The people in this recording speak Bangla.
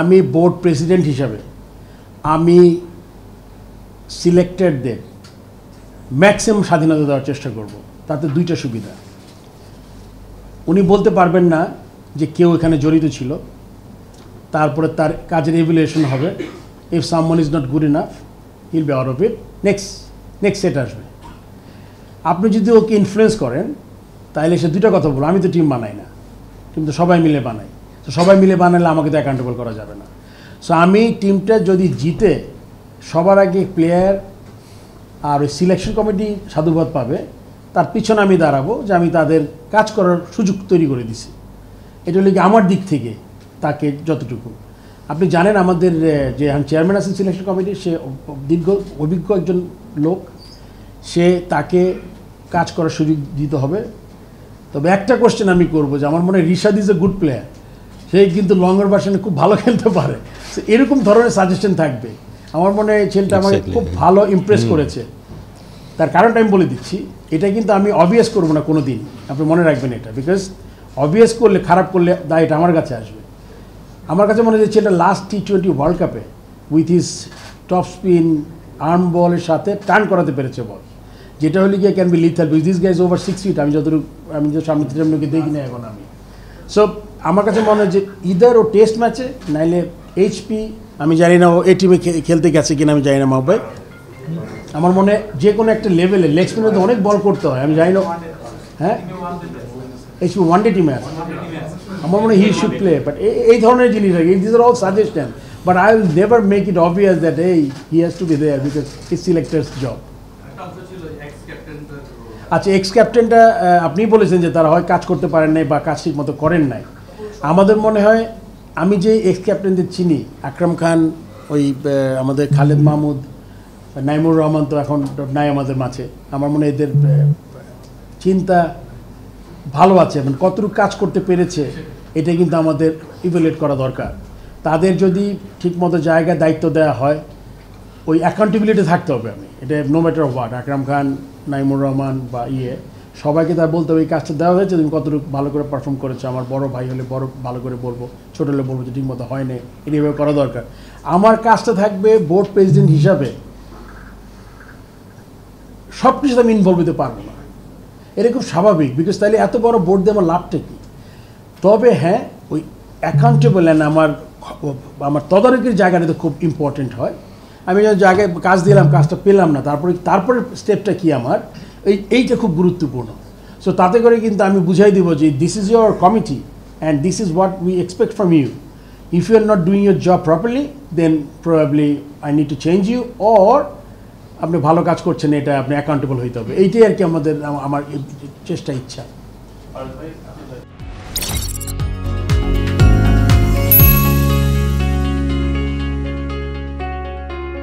আমি বোর্ড প্রেসিডেন্ট হিসাবে আমি সিলেক্টেডদের ম্যাক্সিমাম স্বাধীনতা দেওয়ার চেষ্টা করব। তাতে দুইটা সুবিধা, উনি বলতে পারবেন না যে কেউ এখানে জড়িত ছিল, তারপরে তার কাজের এভ্যালুয়েশন হবে। If someone is not good enough hill be out of it, next set আসবে। আপনি যদি ওকে ইনফ্লুয়েন্স করেন তাহলে সে দুইটা কথা বলবো, আমি তো টিম বানাই না, টিম তো সবাই মিলে বানাই, তো সবাই মিলে বানালে আমাকে তো অ্যাকাউন্টেবল করা যাবে না। সো আমি টিমটা যদি জিতে সবার আগে প্লেয়ার আর ওই সিলেকশন কমিটি সাধুবাদ পাবে, তার পিছনে আমি দাঁড়াবো যে আমি তাদের কাজ করার সুযোগ তৈরি করে দিছি। এটা হলো কি আমার দিক থেকে তাকে যতটুকু। আপনি জানেন আমাদের যে চেয়ারম্যান আছেন সিলেকশন কমিটির, সে দীর্ঘ অভিজ্ঞ একজন লোক, সে তাকে কাজ করার সুযোগ দিতে হবে। তবে একটা কোশ্চেন আমি করবো যে আমার মনে হয় Rishad is a good player, সে কিন্তু লঙ্গর ভার্সনে খুব ভালো খেলতে পারে, এরকম ধরনের সাজেশন থাকবে। আমার মনে হয় ছেলেটা আমাকে খুব ভালো ইমপ্রেস করেছে। তার কারণটা আমি বলে দিচ্ছি, এটা কিন্তু আমি অবভিয়াস করবো না কোনো দিন, আপনি মনে রাখবেন এটা, বিকজ অবভিয়াস করলে, খারাপ করলে দায়টা আমার কাছে আসবে। আমার কাছে মনে হয় যে ছেলেটা লাস্ট T20 ওয়ার্ল্ড কাপে with his top spin arm বলের সাথে টার্ন করাতে পেরেছে বল, যেটা হলে গিয়ে can be lethal with this guys over 6 feet। আমি যে সামনে থেকে দেখি না এখন আমি। সো আমার কাছে মনে হয় যে ইদার ও টেস্ট ম্যাচে নাইলে HP, আমি জানি না ও এই টিমে খেলতে গেছে কিনা আমি জানি না মাহবাই, আমার মনে হয় যে কোনো একটা লেভেলে লেগ স্পিনে অনেক বল করতে হয়, আমি জানি না। হ্যাঁ, HP ওয়ানডে টিমে আছে, আমার মনে হয় হি শুড প্লে। বাট এই ধরনের জিনিস আর কি, this are all suggestion, but I will never make it obvious that he has to be there because it's selectors job. আচ্ছা, এক্স ক্যাপ্টেনটা আপনি বলেছেন যে তারা হয় কাজ করতে পারেন নাই বা কাজ ঠিক মতো করেন নাই। আমাদের মনে হয়, আমি যে এক্স ক্যাপ্টেনদের চিনি, আকরাম খান, ওই আমাদের খালেদ মাহমুদ, নাইমুর রহমান তো এখন নাই আমাদের মাঝে, আমার মনে হয় এদের চিন্তা ভালো আছে, মানে কতটুকু কাজ করতে পেরেছে এটা কিন্তু আমাদের ইভ্যালুয়েট করা দরকার। তাদের যদি ঠিকমতো জায়গায় দায়িত্ব দেওয়া হয়, ওই অ্যাকাউন্টেবিলিটি থাকতে হবে। আমি এটা no matter of what, Akram Khan, Naimur Rahman বা সবাইকে তার বলতে হবে এই কাজটা দেওয়া হয়েছে, তুমি কতটুকু ভালো করে পারফর্ম করেছো। আমার বড় ভাই হলে বড় ভালো করে বলবো, ছোটো হলে বলবো যে ঠিকমতো হয় না, এটা এভাবে করা দরকার। আমার কাজটা থাকবে বোর্ড প্রেসিডেন্ট হিসাবে সব কিছুতে আমি ইনভলভ হতে পারবো না, এটা খুব স্বাভাবিক, বিকজ তাহলে এত বড় বোর্ড দিয়ে আমার লাভটা কী। তবে হ্যাঁ, ওই অ্যাকাউন্টেবল অ্যান্ড আমার তদারকির জায়গাটা তো খুব ইম্পর্টেন্ট হয়। আমি যখন জায়গায় কাজ দিলাম, কাজটা পেলাম না, তারপরে স্টেপটা কি আমার, এইটা খুব গুরুত্বপূর্ণ। সো তাতে করে কিন্তু আমি বুঝাই দিব যে this is your committee and this is what we expect from you. If you are not doing your job properly then probably I need to change you, or আপনি ভালো কাজ করছেন, এটা আপনি অ্যাকাউন্টেবল হইতে হবে। এইটাই আর কি আমার চেষ্টা, ইচ্ছা।